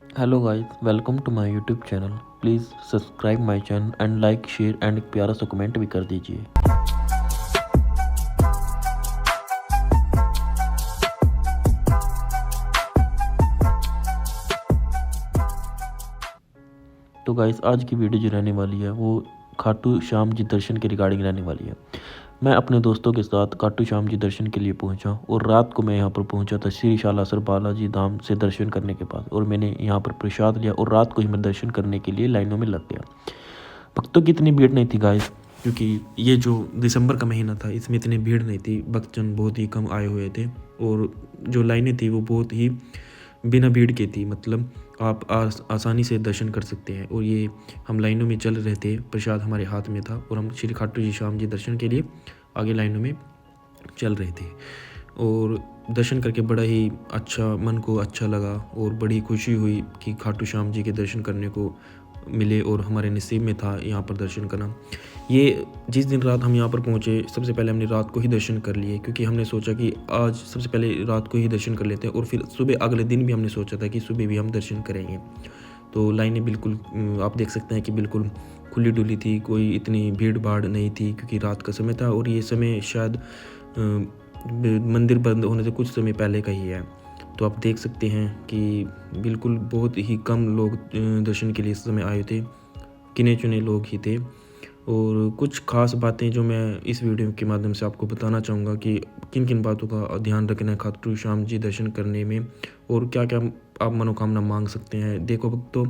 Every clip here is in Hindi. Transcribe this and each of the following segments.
Hello guys, welcome to my YouTube channel. Please subscribe my channel and like share and एक प्यारा सा कमेंट भी कर दीजिए। तो गाइस, आज की वीडियो जो रहने वाली है वो खाटू श्याम जी दर्शन के रिगार्डिंग रहने वाली है। मैं अपने दोस्तों के साथ खाटू श्याम जी दर्शन के लिए पहुंचा और रात को मैं यहां पर पहुंचा था श्री शालासर बालाजी धाम से दर्शन करने के बाद, और मैंने यहां पर प्रसाद लिया और रात को ही मैं दर्शन करने के लिए लाइनों में लग गया। भक्तों की इतनी भीड़ नहीं थी गाइस, क्योंकि ये जो दिसंबर का महीना था इसमें इतनी भीड़ नहीं थी। भक्तजन बहुत ही कम आए हुए थे और जो लाइनें थी वो बहुत ही बिना भीड़ की थी। मतलब आप आसानी से दर्शन कर सकते हैं। और ये हम लाइनों में चल रहे थे, प्रसाद हमारे हाथ में था और हम श्री खाटू जी श्याम जी दर्शन के लिए आगे लाइनों में चल रहे थे। और दर्शन करके बड़ा ही अच्छा, मन को अच्छा लगा और बड़ी खुशी हुई कि खाटू श्याम जी के दर्शन करने को मिले और हमारे नसीब में था यहाँ पर दर्शन करना। ये जिस दिन रात हम यहाँ पर पहुँचे, सबसे पहले हमने रात को ही दर्शन कर लिए, क्योंकि हमने सोचा कि आज सबसे पहले रात को ही दर्शन कर लेते हैं और फिर सुबह अगले दिन भी हमने सोचा था कि सुबह भी हम दर्शन करेंगे। तो लाइनें बिल्कुल आप देख सकते हैं कि बिल्कुल खुली डुली थी, कोई इतनी भीड़ भाड़ नहीं थी, क्योंकि रात का समय था और ये समय शायद मंदिर बंद होने से कुछ समय पहले का ही है। तो आप देख सकते हैं कि बिल्कुल बहुत ही कम लोग दर्शन के लिए इस समय आए थे, गिने चुने लोग ही थे। और कुछ ख़ास बातें जो मैं इस वीडियो के माध्यम से आपको बताना चाहूँगा कि किन किन बातों का ध्यान रखना है खाटू श्याम जी दर्शन करने में और क्या क्या आप मनोकामना मांग सकते हैं। देखो भक्तों,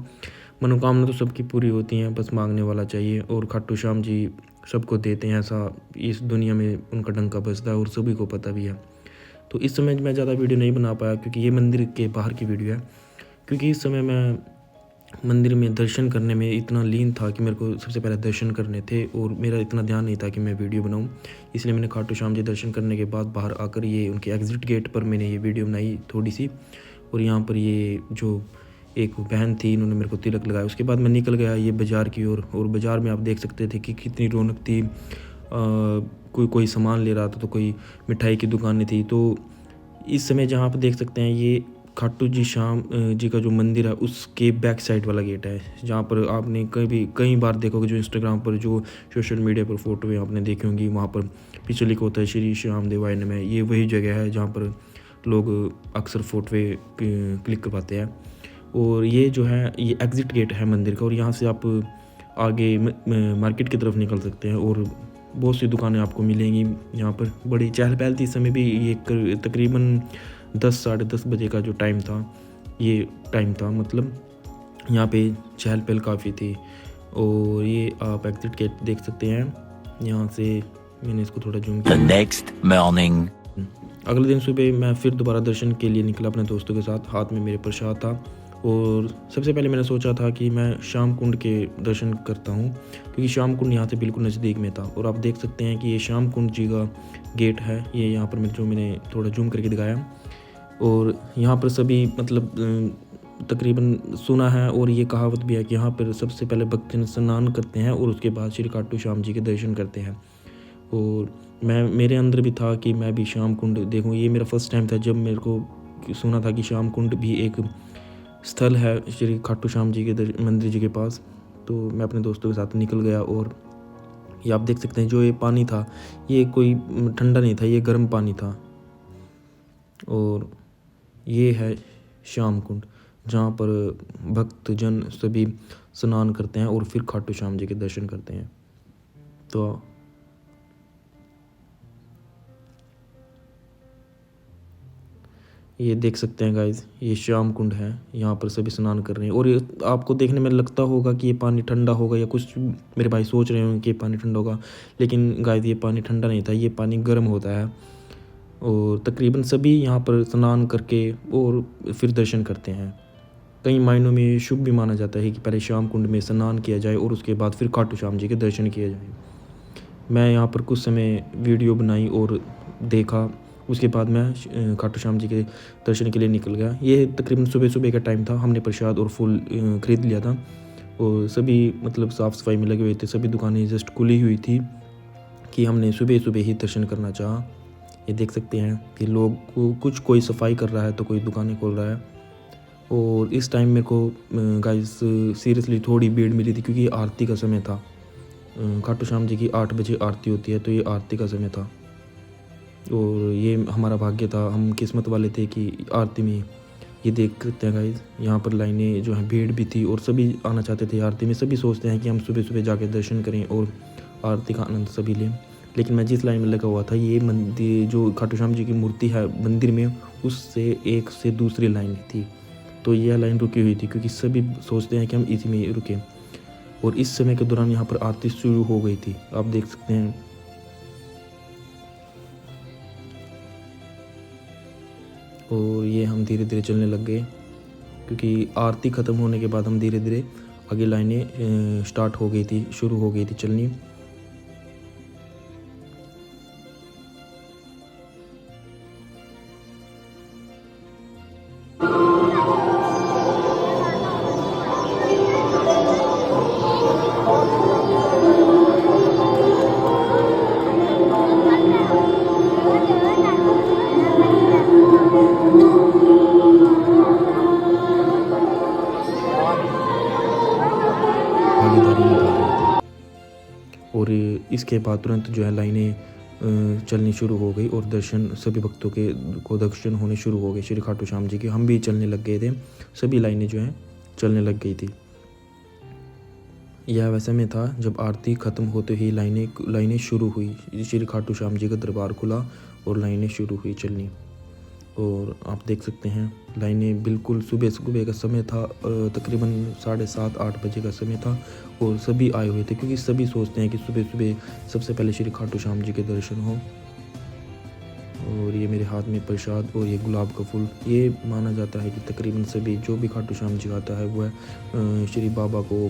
मनोकामना तो सबकी पूरी होती हैं, बस मांगने वाला चाहिए, और खाटू श्याम जी सबको देते हैं, ऐसा इस दुनिया में उनका डंका बजता है और सभी को पता भी है। तो इस समय मैं ज़्यादा वीडियो नहीं बना पाया क्योंकि ये मंदिर के बाहर की वीडियो है, क्योंकि इस समय मैं मंदिर में दर्शन करने में इतना लीन था कि मेरे को सबसे पहले दर्शन करने थे और मेरा इतना ध्यान नहीं था कि मैं वीडियो बनाऊं। इसलिए मैंने खाटू श्याम जी दर्शन करने के बाद बाहर आकर ये उनके एग्ज़िट गेट पर मैंने ये वीडियो बनाई थोड़ी सी। और यहाँ पर ये जो एक बहन थी, इन्होंने मेरे को तिलक लगाया। उसके बाद मैं निकल गया ये बाज़ार की ओर और बाज़ार में आप देख सकते थे कि कितनी रौनक थी। कोई सामान ले रहा था, तो कोई मिठाई की दुकानें थी। तो इस समय जहाँ आप देख सकते हैं ये खाटू जी श्याम जी का जो मंदिर है उसके बैक साइड वाला गेट है, जहाँ पर आपने कई बार देखोगे, जो इंस्टाग्राम पर जो सोशल मीडिया पर फोटो आपने देखी होंगी, वहाँ पर पीछे लिखा होता है श्री श्याम देवाय नमः। ये वही जगह है जहाँ पर लोग अक्सर फोटो क्लिक करवाते हैं। और ये जो है ये एग्ज़िट गेट है मंदिर का, और यहाँ से आप आगे मार्केट की तरफ निकल सकते हैं और बहुत सी दुकानें आपको मिलेंगी। यहाँ पर बड़ी चहल पहल थी इस समय भी। ये तकरीबन 10 साढ़े 10 बजे का जो टाइम था, ये टाइम था, मतलब यहाँ पे चहल पहल काफ़ी थी। और ये आप एग्जिट गेट देख सकते हैं, यहाँ से मैंने इसको थोड़ा जूम The किया। next morning. अगले दिन सुबह मैं फिर दोबारा दर्शन के लिए निकला अपने दोस्तों के साथ, हाथ में मेरे प्रसाद था। और सबसे पहले मैंने सोचा था कि मैं श्याम कुंड के दर्शन करता हूँ, क्योंकि श्याम कुंड यहाँ से बिल्कुल नज़दीक में था। और आप देख सकते हैं कि ये श्याम कुंड जी का गेट है, ये यहाँ पर मैंने थोड़ा जूम करके दिखाया। और यहाँ पर सभी मतलब तकरीबन सुना है और ये कहावत भी है कि यहाँ पर सबसे पहले भक्तजन स्नान करते हैं और उसके बाद श्री खाटू श्याम जी के दर्शन करते हैं। और मेरे अंदर भी था कि मैं भी श्याम कुंड देखूँ। ये मेरा फर्स्ट टाइम था जब मेरे को सुना था कि श्याम कुंड भी एक स्थल है श्री खाटू श्याम जी के मंदिर जी के पास। तो मैं अपने दोस्तों के साथ निकल गया और ये आप देख सकते हैं जो ये पानी था ये कोई ठंडा नहीं था, ये गर्म पानी था। और ये है श्याम कुंड, जहाँ पर भक्तजन सभी स्नान करते हैं और फिर खाटू श्याम जी के दर्शन करते हैं। तो ये देख सकते हैं गाइज, ये श्याम कुंड है, यहाँ पर सभी स्नान कर रहे हैं। और ये आपको देखने में लगता होगा कि ये पानी ठंडा होगा, या कुछ मेरे भाई सोच रहे होंगे कि ये पानी ठंडा होगा, लेकिन गाइज ये पानी ठंडा नहीं था, ये पानी गर्म होता है। और तकरीबन सभी यहाँ पर स्नान करके और फिर दर्शन करते हैं। कई मायनों में शुभ भी माना जाता है कि पहले श्याम कुंड में स्नान किया जाए और उसके बाद फिर खाटू श्याम जी के दर्शन किए जाए। मैं यहाँ पर कुछ समय वीडियो बनाई और देखा, उसके बाद मैं खाटू श्याम जी के दर्शन के लिए निकल गया। ये तकरीबन सुबह सुबह का टाइम था, हमने प्रसाद और फूल खरीद लिया था और सभी मतलब साफ़ सफाई में लगे हुए थे, सभी दुकानें जस्ट खुली हुई थी कि हमने सुबह सुबह ही दर्शन करना चाहा। ये देख सकते हैं कि लोग कोई सफाई कर रहा है तो कोई दुकानें खोल रहा है। और इस टाइम मेरे को गाइस सीरियसली थोड़ी भीड़ मिली थी, क्योंकि आरती का समय था। खाटू श्याम जी की 8 बजे आरती होती है, तो ये आरती का समय था और ये हमारा भाग्य था, हम किस्मत वाले थे कि आरती में ये देख सकते हैं गाइस। यहाँ पर लाइनें जो है, भीड़ भी थी और सभी आना चाहते थे आरती में। सभी सोचते हैं कि हम सुबह सुबह जाके दर्शन करें और आरती का आनंद सभी लें। लेकिन मैं जिस लाइन में लगा हुआ था, ये मंदिर जो खाटू श्याम जी की मूर्ति है मंदिर में, उससे एक से दूसरी लाइन थी, तो यह लाइन रुकी हुई थी, क्योंकि सभी सोचते हैं कि हम इसी में रुकें। और इस समय के दौरान यहाँ पर आरती शुरू हो गई थी, आप देख सकते हैं। और ये हम धीरे धीरे चलने लग गए, क्योंकि आरती ख़त्म होने के बाद हम धीरे धीरे आगे लाइनें स्टार्ट हो गई थी, शुरू हो गई थी चलनी। भागीदारी निभा रहे थे और इसके बाद तुरंत जो है लाइनें चलनी शुरू हो गई और दर्शन सभी भक्तों को दर्शन होने शुरू हो गए श्री खाटू श्याम जी के। हम भी चलने लग गए थे, सभी लाइनें जो हैं चलने लग गई थी। यह वैसे में था जब आरती ख़त्म होते ही लाइनें शुरू हुई, श्री खाटू श्याम जी का दरबार खुला और लाइनें शुरू हुई चलनी। और आप देख सकते हैं लाइनें बिल्कुल सुबह सुबह का समय था, तकरीबन 7:30-8 बजे का समय था और सभी आए हुए थे, क्योंकि सभी सोचते हैं कि सुबह सुबह सबसे पहले श्री खाटू श्याम जी के दर्शन हो। और ये मेरे हाथ में प्रसाद और ये गुलाब का फूल, ये माना जाता है कि तकरीबन सभी जो भी खाटू श्याम जी आता है वह श्री बाबा को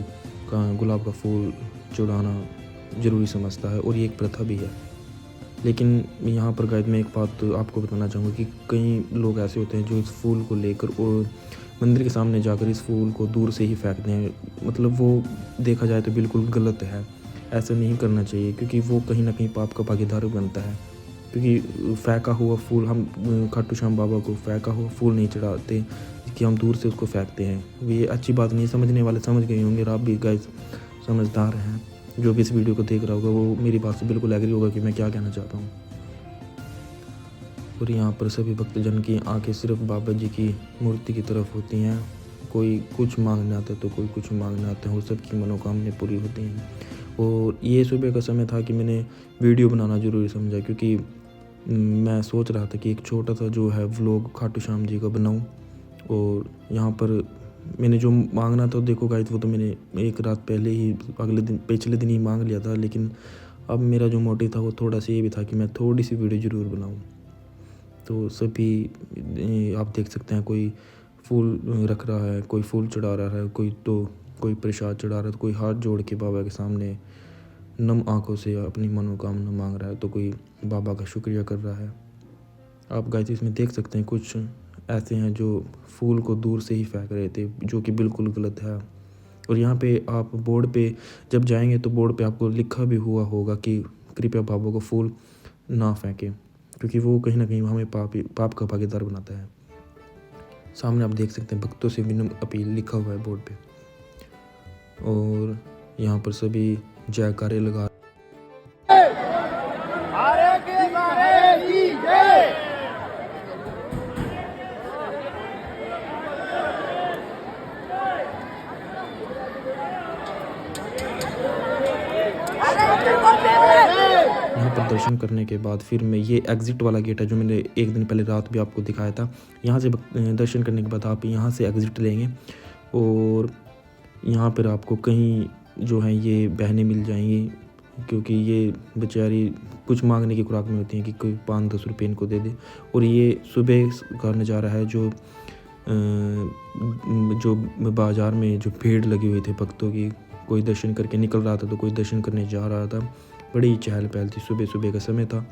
गुलाब का फूल चढ़ाना ज़रूरी समझता है और ये एक प्रथा भी है। लेकिन यहाँ पर गाइड में एक बात आपको बताना चाहूँगा कि कई लोग ऐसे होते हैं जो इस फूल को लेकर और मंदिर के सामने जाकर इस फूल को दूर से ही फेंकते हैं। मतलब वो देखा जाए तो बिल्कुल गलत है, ऐसा नहीं करना चाहिए, क्योंकि वो कहीं ना कहीं पाप का भागीदार बनता है। क्योंकि फेंका हुआ फूल, हम खाटू श्याम बाबा को फेंका हुआ फूल नहीं चढ़ाते कि हम दूर से उसको फेंकते हैं। ये अच्छी बात नहीं, समझने वाले समझ गए होंगे, आप भी गाइस समझदार हैं। जो भी इस वीडियो को देख रहा होगा वो मेरी बात से बिल्कुल एग्री होगा कि मैं क्या कहना चाहता हूँ। और यहाँ पर सभी भक्तजन की आंखें सिर्फ बाबा जी की मूर्ति की तरफ होती हैं। कोई कुछ मांगने आता है तो कोई कुछ मांगने आता है और सबकी मनोकामनाएं पूरी होती हैं। और ये सुबह का समय था कि मैंने वीडियो बनाना ज़रूरी समझा, क्योंकि मैं सोच रहा था कि एक छोटा सा जो है व्लॉग खाटू श्याम जी का बनाऊँ। और यहाँ पर मैंने जो मांगना था, देखो गाइस, वो तो मैंने एक रात पहले ही पिछले दिन ही मांग लिया था। लेकिन अब मेरा जो मोटिव था वो थोड़ा सा ये भी था कि मैं थोड़ी सी वीडियो ज़रूर बनाऊँ। तो सभी आप देख सकते हैं, कोई फूल रख रहा है, कोई फूल चढ़ा रहा है, कोई प्रसाद चढ़ा रहा है, तो कोई हाथ जोड़ के बाबा के सामने नम आंखों से अपनी मनोकामना मांग रहा है, तो कोई बाबा का शुक्रिया कर रहा है। आप गाइस इसमें देख सकते हैं कुछ ऐसे हैं जो फूल को दूर से ही फेंक रहे थे, जो कि बिल्कुल गलत है। और यहाँ पे आप बोर्ड पे जब जाएंगे तो बोर्ड पे आपको लिखा भी हुआ होगा कि कृपया बाबा को फूल ना फेंकें, क्योंकि वो कहीं ना कहीं हमें पाप का भागीदार बनाता है। सामने आप देख सकते हैं भक्तों से विनम्र अपील लिखा हुआ है बोर्ड पे। और यहाँ पर सभी जयकारे लगा यहाँ पर दर्शन करने के बाद फिर मैं, ये एग्ज़िट वाला गेट है जो मैंने एक दिन पहले रात भी आपको दिखाया था। यहाँ से दर्शन करने के बाद आप यहाँ से एग्ज़िट लेंगे और यहाँ पर आपको कहीं जो है ये बहनें मिल जाएंगी, क्योंकि ये बेचारी कुछ मांगने की खुराक में होती हैं कि कोई 5-10 रुपये इनको दे दे। और ये सुबह का नज़ारा है जो बाज़ार में जो भीड़ लगी हुई थी भक्तों की, कोई दर्शन करके निकल रहा था तो कोई दर्शन करने जा रहा था। बड़ी चहल पहल थी, सुबह सुबह का समय था।